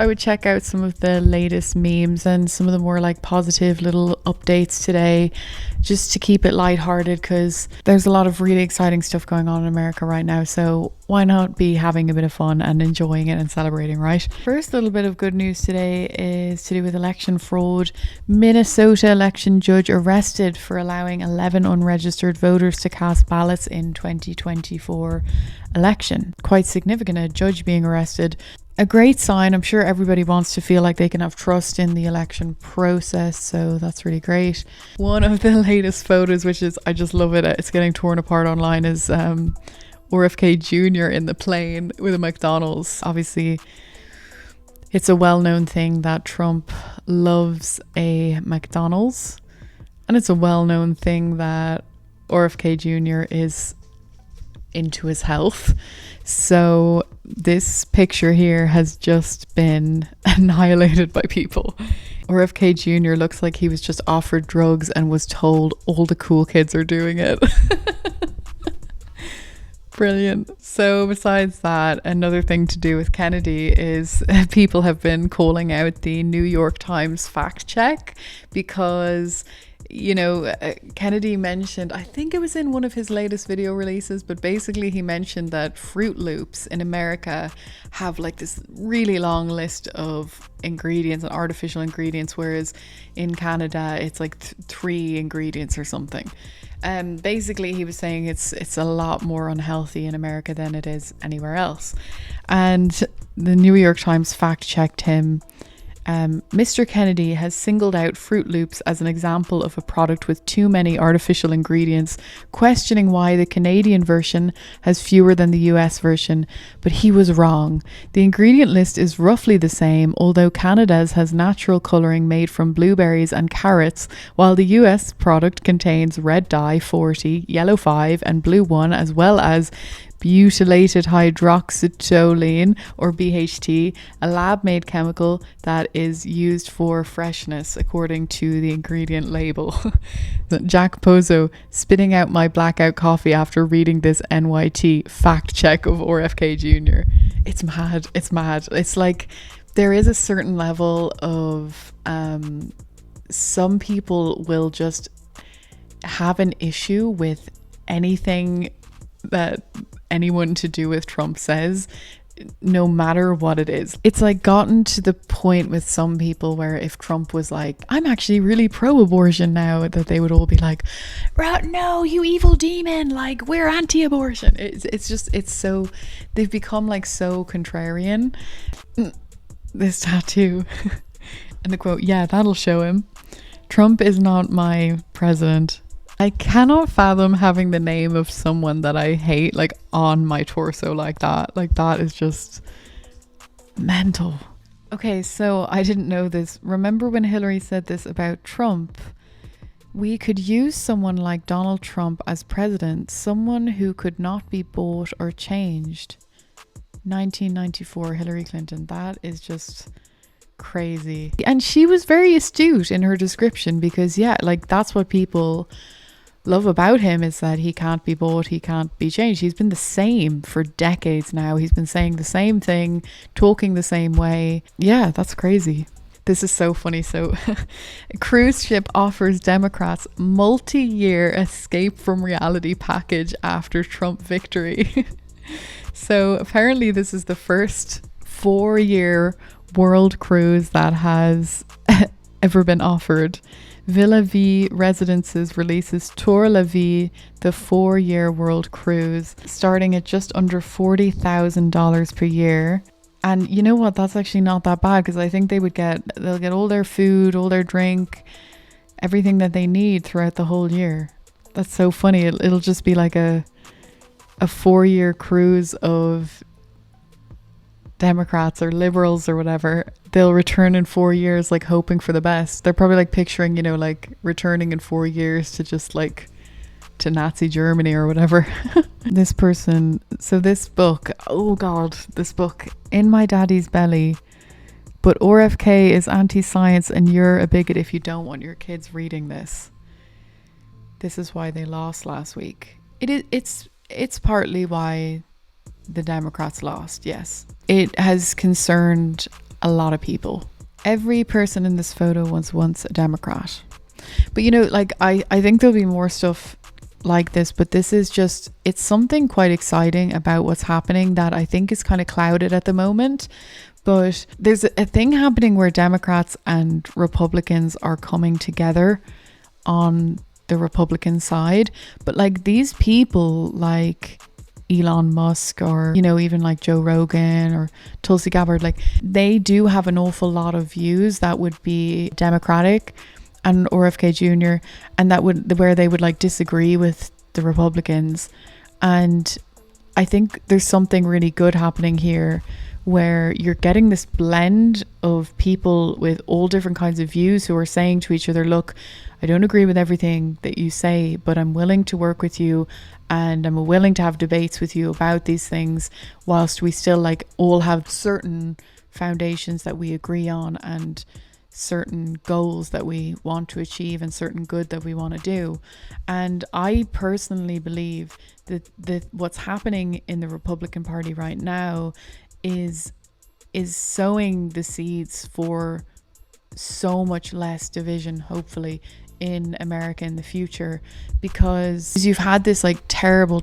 I would check out some of the latest memes and some of the more like positive little updates today, just to keep it lighthearted, because there's a lot of really exciting stuff going on in America right now. So why not be having a bit of fun and enjoying it and celebrating, right? First little bit of good news today is to do with election fraud. Minnesota election judge arrested for allowing 11 unregistered voters to cast ballots in 2024 election. Quite significant, a judge being arrested. A great sign. I'm sure everybody wants to feel like they can have trust in the election process, so that's really great. One of the latest photos, which is, I just love it, it's getting torn apart online, is RFK Jr. in the plane with a McDonald's. Obviously, it's a well-known thing that Trump loves a McDonald's, and it's a well-known thing that RFK Jr. is into his health. So this picture here has just been annihilated by people. RFK Jr. looks like he was just offered drugs and was told all the cool kids are doing it. Brilliant. So besides that, another thing to do with Kennedy is people have been calling out the New York Times fact check, because Kennedy mentioned, I think it was in one of his latest video releases, but basically he mentioned that Fruit Loops in America have like this really long list of ingredients and artificial ingredients, whereas in Canada it's like 3 ingredients or something. Basically he was saying it's a lot more unhealthy in America than it is anywhere else. And the New York Times fact checked him. Mr. Kennedy has singled out Fruit Loops as an example of a product with too many artificial ingredients, questioning why the Canadian version has fewer than the US version, but he was wrong. The ingredient list is roughly the same, although Canada's has natural colouring made from blueberries and carrots, while the US product contains red dye 40, yellow 5 and blue 1, as well as butylated hydroxytoluene, or BHT, a lab-made chemical that is used for freshness, according to the ingredient label. Jack Pozzo, spitting out my blackout coffee after reading this NYT fact check of RFK Jr. It's mad. It's mad. It's like there is a certain level of some people will just have an issue with anything that anyone to do with Trump says, no matter what it is. It's like gotten to the point with some people where if Trump was like, I'm actually really pro-abortion now, that they would all be like, no, you evil demon, like we're anti-abortion. It's so, they've become like so contrarian. This tattoo and the quote, yeah, that'll show him. Trump is not my president. I cannot fathom having the name of someone that I hate like on my torso like that. Like that is just mental. Okay, so I didn't know this. Remember when Hillary said this about Trump? We could use someone like Donald Trump as president, someone who could not be bought or changed. 1994, Hillary Clinton. That is just crazy. And she was very astute in her description, because yeah, like that's what people love about him, is that he can't be bought, he can't be changed. He's been the same for decades now. He's been saying the same thing, talking the same way. Yeah, that's crazy. This is so funny. So a cruise ship offers Democrats multi-year escape from reality package after Trump victory. So apparently this is the first 4-year world cruise that has ever been offered. Villa V Residences releases Tour La Vie, the 4-year world cruise, starting at just under $40,000 per year. And you know what? That's actually not that bad, because I think they'll get all their food, all their drink, everything that they need throughout the whole year. That's so funny. It'll just be like a 4-year cruise of Democrats or liberals or whatever. They'll return in 4 years, like hoping for the best. They're probably like picturing, like returning in 4 years to just like to Nazi Germany or whatever. This person, so this book, oh God, this book, In My Daddy's Belly, but RFK is anti-science and you're a bigot if you don't want your kids reading this. This is why they lost last week. It's partly why the Democrats lost, yes. It has concerned a lot of people. Every person in this photo was once a Democrat. But like I think there'll be more stuff like this, but this is just, it's something quite exciting about what's happening that I think is kind of clouded at the moment. But there's a thing happening where Democrats and Republicans are coming together on the Republican side. But like these people like Elon Musk or, even like Joe Rogan or Tulsi Gabbard, like they do have an awful lot of views that would be Democratic, and RFK Jr., and that would, where they would like disagree with the Republicans. And I think there's something really good happening here where you're getting this blend of people with all different kinds of views who are saying to each other, look, I don't agree with everything that you say, but I'm willing to work with you and I'm willing to have debates with you about these things, whilst we still like all have certain foundations that we agree on and certain goals that we want to achieve and certain good that we want to do. And I personally believe that what's happening in the Republican Party right now is sowing the seeds for so much less division, hopefully, in America in the future, because you've had this like terrible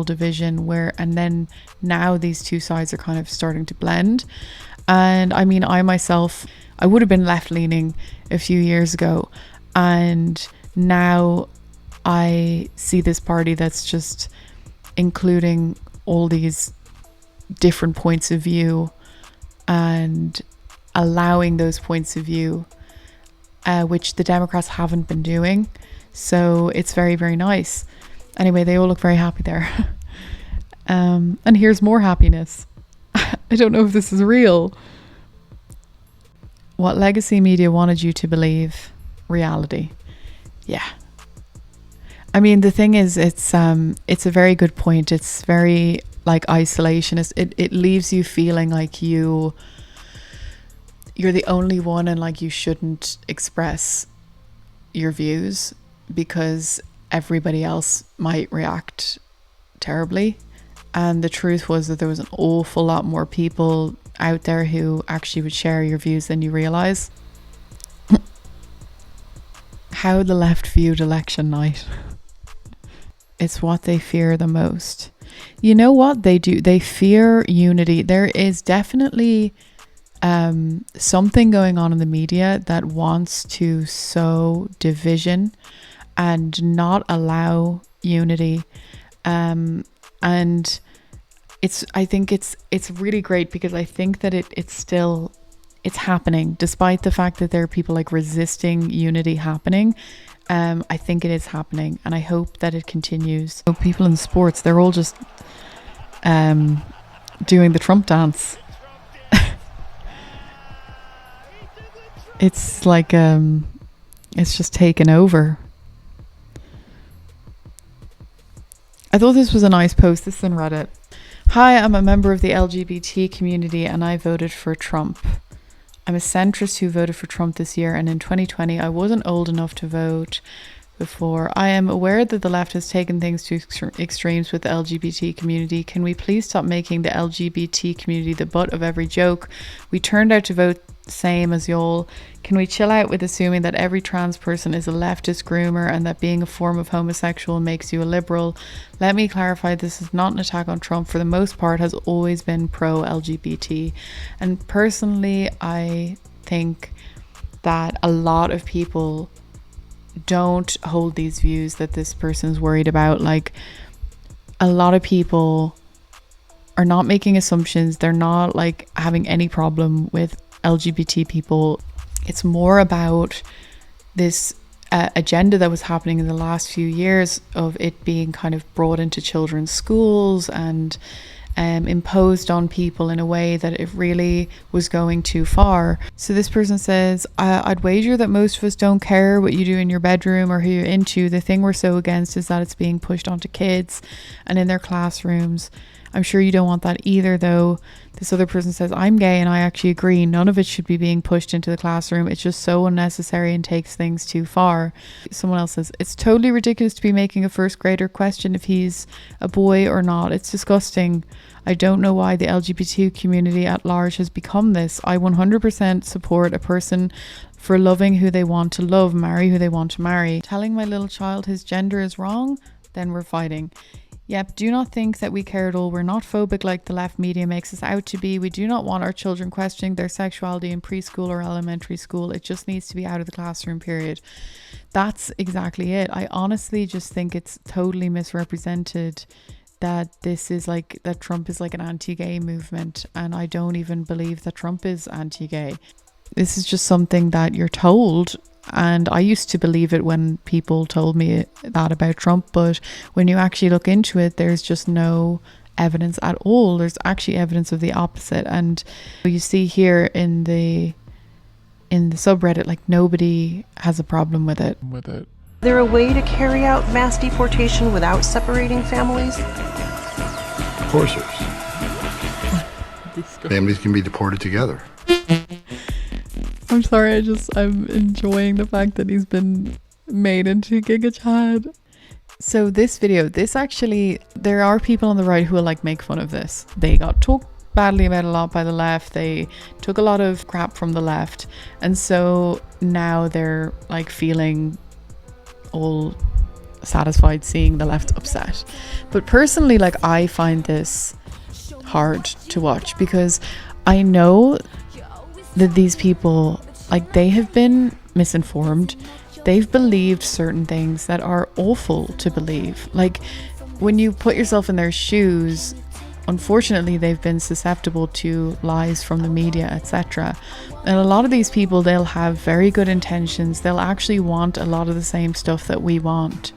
division and then now these two sides are kind of starting to blend. And I mean, I myself, I would have been left leaning a few years ago, and now I see this party that's just including all these different points of view and allowing those points of view, which the Democrats haven't been doing. So it's very, very nice. Anyway, they all look very happy there. And here's more happiness. I don't know if this is real. What legacy media wanted you to believe, reality. Yeah. I mean, the thing is, it's a very good point. It's very like isolationist. It leaves you feeling like you're the only one and like you shouldn't express your views because everybody else might react terribly. And the truth was that there was an awful lot more people out there who actually would share your views than you realize. How the left viewed election night. It's what they fear the most. You know what they do? They fear unity. There is definitely something going on in the media that wants to sow division and not allow unity. And I think it's really great because I think that it's happening despite the fact that there are people like resisting unity happening. I think it is happening and I hope that it continues. So people in sports, they're all just doing the Trump dance. It's like it's just taken over. I thought this was a nice post. This is in Reddit. Hi, I'm a member of the LGBT community and I voted for Trump. I'm a centrist who voted for Trump this year, and in 2020 I wasn't old enough to vote before. I am aware that the left has taken things to extremes with the LGBT community. Can we please stop making the LGBT community the butt of every joke? We turned out to vote same as y'all. Can we chill out with assuming that every trans person is a leftist groomer and that being a form of homosexual makes you a liberal? Let me clarify, this is not an attack on Trump. For the most part has always been pro LGBT, and personally I think that a lot of people don't hold these views that this person's worried about. Like, a lot of people are not making assumptions. They're not like having any problem with LGBT people. It's more about this agenda that was happening in the last few years of it being kind of brought into children's schools and imposed on people in a way that it really was going too far. So this person says, I'd wager that most of us don't care what you do in your bedroom or who you're into. The thing we're so against is that it's being pushed onto kids and in their classrooms. I'm sure you don't want that either, though. This other person says, I'm gay and I actually agree. None of it should be being pushed into the classroom. It's just so unnecessary and takes things too far. Someone else says, it's totally ridiculous to be making a first grader question if he's a boy or not. It's disgusting. I don't know why the LGBT community at large has become this. I 100% support a person for loving who they want to love, marry who they want to marry. Telling my little child his gender is wrong, then we're fighting. Yep, do not think that we care at all. We're not phobic like the left media makes us out to be. We do not want our children questioning their sexuality in preschool or elementary school. It just needs to be out of the classroom, period. That's exactly it. I honestly just think it's totally misrepresented that this is like, that Trump is like an anti-gay movement. And I don't even believe that Trump is anti-gay. This is just something that you're told. And I used to believe it when people told me that about Trump, but when you actually look into it, there's just no evidence at all. There's actually evidence of the opposite. And you see here in the subreddit, like, nobody has a problem with it. Is there a way to carry out mass deportation without separating families? Of course there's. Families can be deported together. I'm sorry, I'm enjoying the fact that he's been made into Giga Chad. So this video, there are people on the right who will like make fun of this. They got talked badly about a lot by the left. They took a lot of crap from the left. And so now they're like feeling all satisfied seeing the left upset. But personally, like, I find this hard to watch because I know that these people, like, they have been misinformed. They've believed certain things that are awful to believe. Like, when you put yourself in their shoes, unfortunately, they've been susceptible to lies from the media, etc. And a lot of these people, they'll have very good intentions. They'll actually want a lot of the same stuff that we want.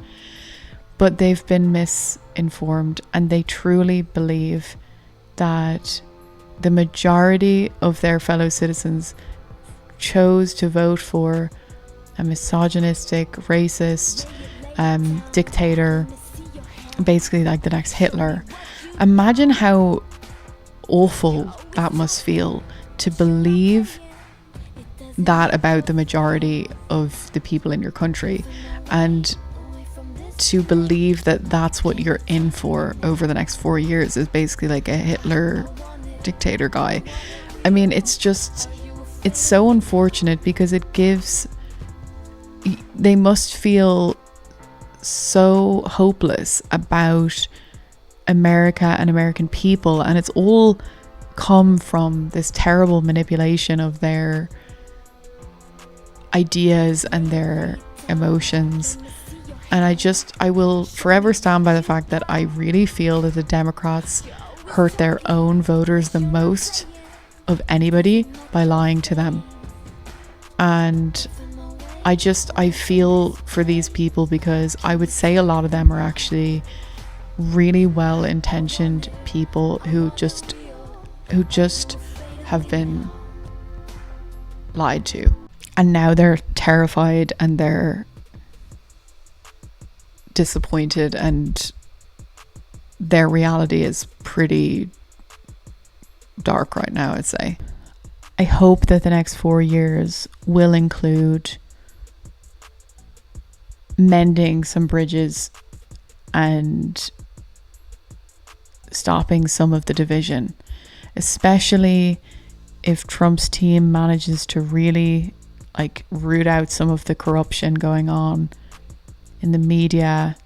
But they've been misinformed, and they truly believe that the majority of their fellow citizens chose to vote for a misogynistic, racist dictator, basically like the next Hitler. Imagine how awful that must feel to believe that about the majority of the people in your country, and to believe that that's what you're in for over the next 4 years is basically like a Hitler dictator guy. I mean, it's so unfortunate because they must feel so hopeless about America and American people, and it's all come from this terrible manipulation of their ideas and their emotions. And I will forever stand by the fact that I really feel that the Democrats hurt their own voters the most of anybody by lying to them. And I feel for these people because I would say a lot of them are actually really well-intentioned people who just have been lied to. And now they're terrified and they're disappointed, and their reality is pretty dark right now, I'd say. I hope that the next 4 years will include mending some bridges and stopping some of the division, especially if Trump's team manages to really like root out some of the corruption going on in the media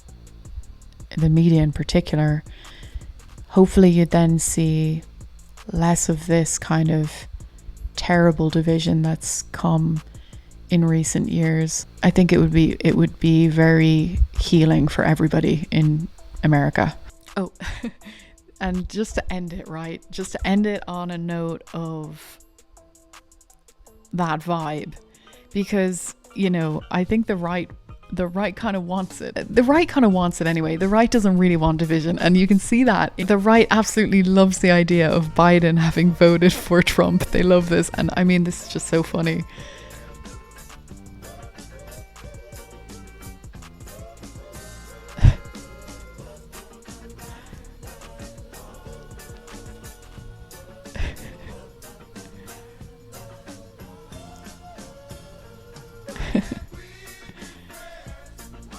in particular. Hopefully you'd then see less of this kind of terrible division that's come in recent years. I think it would be very healing for everybody in America. Oh, and just to end it on a note of that vibe, because, you know, I think the right kind of wants it. The right kind of wants it anyway. The right doesn't really want division. And you can see that. The right absolutely loves the idea of Biden having voted for Trump. They love this. And I mean, this is just so funny.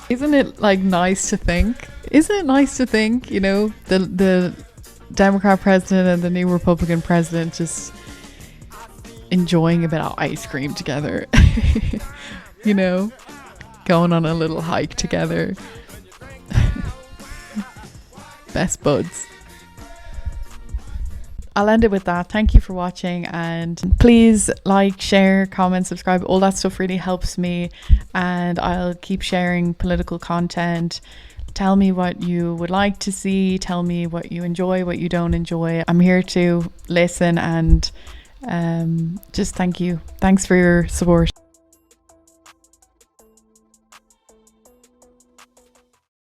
Isn't it like nice to think? Isn't it nice to think, you know, the Democrat president and the new Republican president just enjoying a bit of ice cream together, you know, going on a little hike together. Best buds. I'll end it with that. Thank you for watching, and please like, share, comment, subscribe. All that stuff really helps me, and I'll keep sharing political content. Tell me what you would like to see. Tell me what you enjoy, what you don't enjoy. I'm here to listen, and just thank you. Thanks for your support.